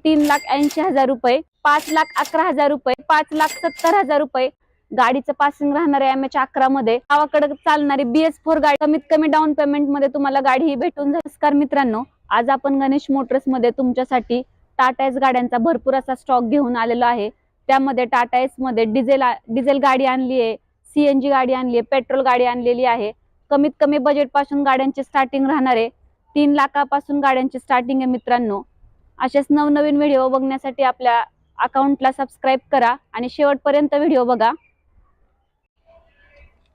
3,80,000 रुपये, 5,11,000 रुपये, 5,70,000 रुपये गाडीचं पासिंग राहणार आहे MH11 मध्ये. गावाकडे चालणारी BS4 गाडी कमीत कमी डाऊन पेमेंट मध्ये तुम्हाला गाडी ही भेटून जाईल. नमस्कार मित्रांनो, आज आपण गणेश मोटर्स मध्ये तुमच्यासाठी टाटा एस गाड्यांचा भरपूर असा स्टॉक घेऊन आलेलो आहे. त्यामध्ये टाटा एस मध्ये डिझेल गाडी आणली आहे, CNG गाडी आणली आहे, पेट्रोल गाडी आणलेली आहे. कमीत कमी बजेट पासून गाड्यांची स्टार्टिंग राहणार आहे. 3 लाखापासून गाड्यांची स्टार्टिंग आहे मित्रांनो. असेच नवनवीन व्हिडिओ बघण्यासाठी आपल्या अकाउंटला सबस्क्राईब करा आणि शेवटपर्यंत व्हिडिओ बघा.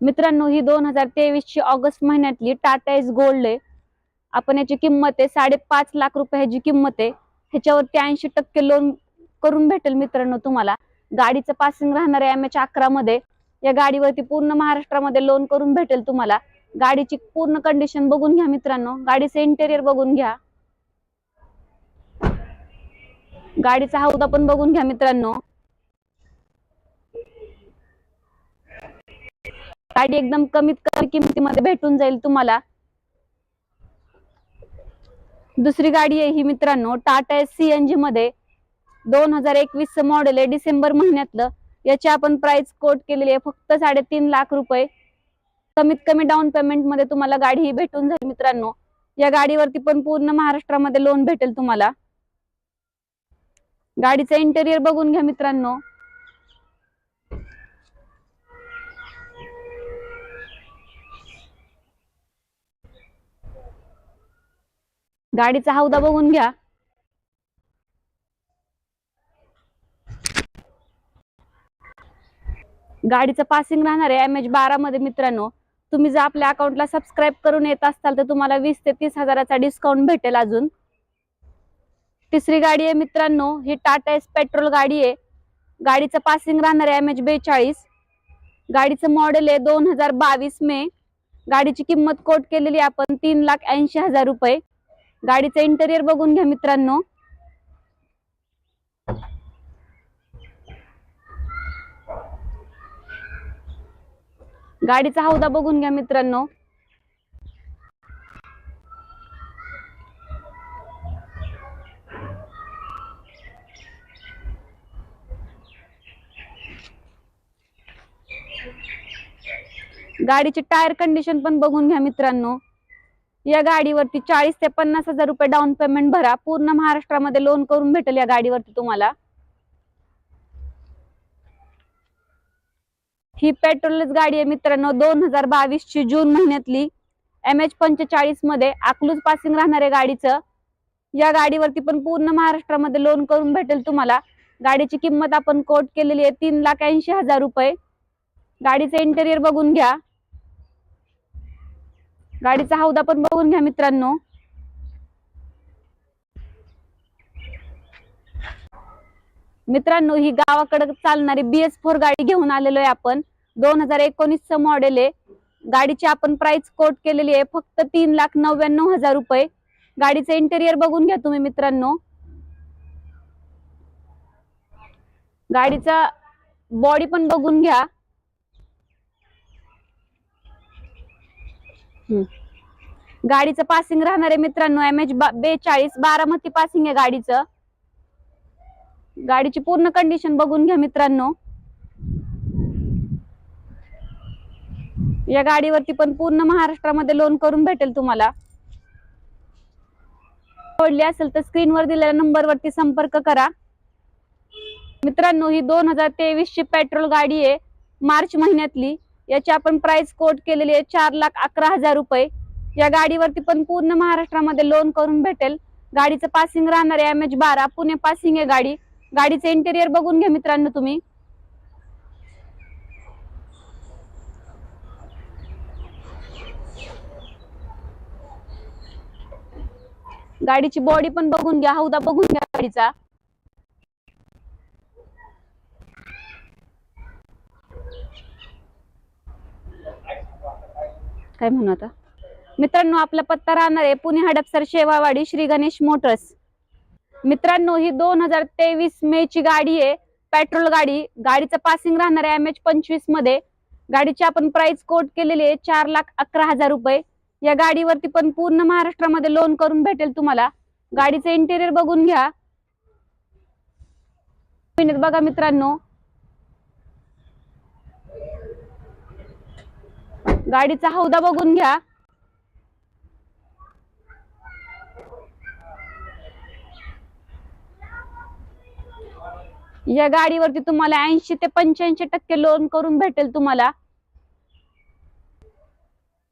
मित्रांनो, ही 2023 ची ऑगस्ट महिन्यातली टाटा एस गोल्ड आहे. आपण याची किंमत आहे 5.5 लाख रुपये ह्याची किंमत आहे. ह्याच्यावरती 80% लोन करून भेटेल मित्रांनो तुम्हाला. गाडीचं पासिंग राहणार आहे MH11 मध्ये. या गाडीवरती पूर्ण महाराष्ट्रामध्ये लोन करून भेटेल तुम्हाला. गाडीची पूर्ण कंडिशन बघून घ्या मित्रांनो. गाडीचं इंटेरियर बघून घ्या, गाडीचा हौदा पण बघून घ्या मित्रांनो. गाडी एकदम कमीत कमी किमतीमध्ये भेटून जाईल तुम्हाला. दुसरी गाडी आहे ही मित्रांनो टाटा एस CNG मध्ये 2021 मॉडेल आहे, डिसेंबर महिन्यातलं. याची आपण प्राइस कोट केलेली आहे फक्त 3.5 लाख रुपये. कमीत कमी डाऊन पेमेंट मध्ये तुम्हाला गाडी ही भेटून जाईल मित्रांनो. या गाडीवरती पण पूर्ण महाराष्ट्रामध्ये लोन भेटेल तुम्हाला. गाडीचं इंटेरियर बघून घ्या मित्रांनो. गाडीचा हौदा बघून घ्या. गाडीचं पासिंग राहणार आहे MH12 मध्ये मित्रांनो. तुम्ही जर आपल्या अकाउंटला सबस्क्राईब करून येत असाल तर तुम्हाला 20 ते 30 हजाराचा डिस्काउंट भेटेल अजून. तिसरी गाडी आहे मित्रांनो, ही टाटा एस पेट्रोल गाडी आहे. गाडीचं पासिंग राहणार आहे MH42. गाडीचं मॉडेल आहे 2022 मे. गाडीची किंमत कोट केलेली आपण 3,80,000 रुपये. गाडीचं इंटेरियर बघून घ्या मित्रांनो. गाडीचा हौदा बघून घ्या मित्रांनो. गाडीची टायर कंडिशन पण बघून घ्या मित्रांनो. या गाडीवरती 40 ते 50 हजार रुपये डाऊन पेमेंट भरा. पूर्ण महाराष्ट्रामध्ये लोन करून भेटेल या गाडीवरती तुम्हाला. ही पेट्रोलच गाडी आहे मित्रांनो 2022 ची जून महिन्यातली. MH45 मध्ये अकलूज पासिंग राहणार आहे गाडीचं. या गाडीवरती पण पूर्ण महाराष्ट्रामध्ये लोन करून भेटेल तुम्हाला. गाडीची किंमत आपण कोट केलेली आहे 3,80,000 रुपये. गाडीचं इंटेरियर बघून घ्या. गाडीचा हौदा पण बघून घ्या मित्रांनो. मित्रांनो, ही गावाकडे चालणारी BS4 गाडी घेऊन आलेलो आहे आपण. 2019 मॉडेल आहे. गाडीची आपण प्राइस कोट केलेली आहे फक्त 3,99,000 रुपये. गाडीचं इंटेरियर बघून घ्या तुम्ही मित्रांनो. गाडीचा बॉडी पण बघून घ्या. गाडीचं पासिंग राहणार आहे मित्रांनो MH42 बारामती पासिंग आहे गाडीचं. गाडीची पूर्ण कंडिशन बघून घ्या मित्रांनो. या गाडीवरती पण पूर्ण महाराष्ट्रामध्ये लोन करून भेटेल तुम्हाला. आवडली असेल तर स्क्रीनवर दिलेल्या नंबरवरती संपर्क करा मित्रांनो. ही 2023 ची पेट्रोल गाडी आहे मार्च महिन्यातली. याची आपण प्राइस कोट केलेली आहे 4,11,000 रुपये. या गाडीवरती पण पूर्ण महाराष्ट्रामध्ये लोन करून भेटेल. गाडीचं पासिंग राहणार आहे MH12 पुणे पासिंग आहे गाडी. गाडीचं इंटेरियर बघून घ्या मित्रांनो तुम्ही. गाडीची बॉडी पण बघून घ्या, हौदा बघून घ्या गाडीचा. काय म्हणू आता मित्रांनो, आपला पत्ता राहणार आहे पुणे हडपसर शेवावाडी श्री गणेश मोटर्स. मित्रांनो, ही 2023 मे ची गाडी आहे पेट्रोल गाडी. गाडीचं पासिंग राहणार आहे MH25 मध्ये. गाडीची आपण प्राइस कोट केलेली आहे 4,11,000 रुपये. या गाडीवरती पण पूर्ण महाराष्ट्रामध्ये लोन करून भेटेल तुम्हाला. गाडीचं इंटेरियर बघून घ्या. नवीन आहेत बघा मित्रांनो. गाडीचा हौदा बघून घ्या. या गाडीवरती तुम्हाला 80 ते 85% लोन करून भेटेल तुम्हाला.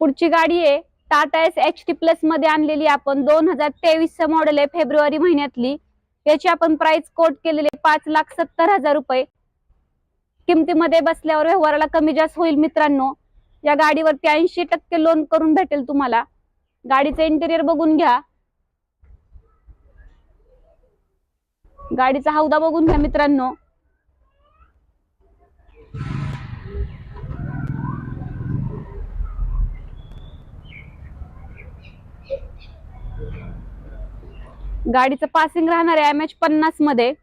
पुढची गाडी आहे टाटा एस HT प्लस मध्ये आणलेली आपण. 2023 मॉडेल आहे, फेब्रुवारी महिन्यातली. याची आपण प्राइस कोट केलेली 5,70,000 रुपये. किमतीमध्ये बसल्यावर व्यवहाराला कमी जास्त होईल मित्रांनो. या गाडीवरती 80% लोन करून भेटेल तुम्हाला. गाडीचं इंटेरियर बघून घ्या. गाडीचा हौदा बघून घ्या मित्रांनो. गाडीचं पासिंग राहणार आहे MH50 मध्ये.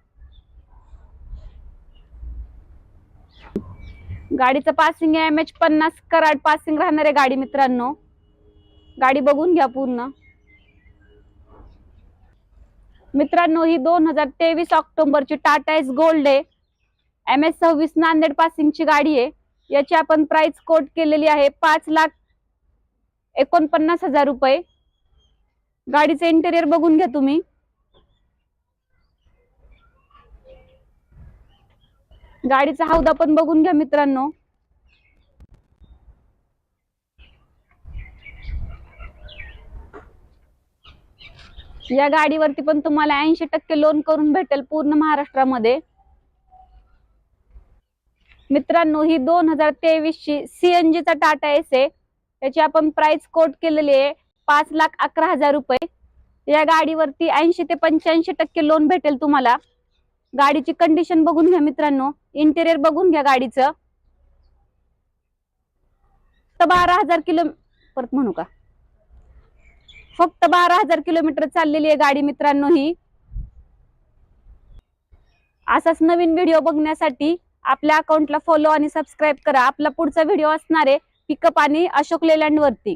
गाडीचं पासिंग आहे MH50 कराड पासिंग राहणार आहे गाडी मित्रांनो. गाडी बघून घ्या पूर्ण. मित्रांनो ही 2023 ऑक्टोबरची टाटा एस गोल्ड आहे. MS26 नांदेड पासिंगची गाडी आहे. याची आपण प्राइस कोट केलेली आहे 5,49,000 रुपये. गाडीचं इंटेरियर बघून घ्या तुम्ही. गाडीचा हौदा पण बघून घ्या मित्रांनो. या गाडीवरती पण तुम्हाला 80% लोन करून भेटेल पूर्ण महाराष्ट्रामध्ये. मित्रांनो ही 2023 ची CNG चा टाटा एस आहे. त्याची आपण प्राइस कोट केलेली आहे 5,11,000 रुपये. या गाडीवरती 80 ते 85% लोन भेटेल तुम्हाला. गाडीची कंडिशन बघून घ्या मित्रांनो. इंटेरियर बघून घ्या गाडीचं. 12,000 किलो परत म्हणू का, फक्त 12,000 किलोमीटर चाललेली आहे गाडी मित्रांनो ही. असाच नवीन व्हिडिओ बघण्यासाठी आपल्या अकाउंटला फॉलो आणि सबस्क्राईब करा. आपला पुढचा व्हिडिओ असणार आहे पिकअप आणि अशोक लेलँड वरती.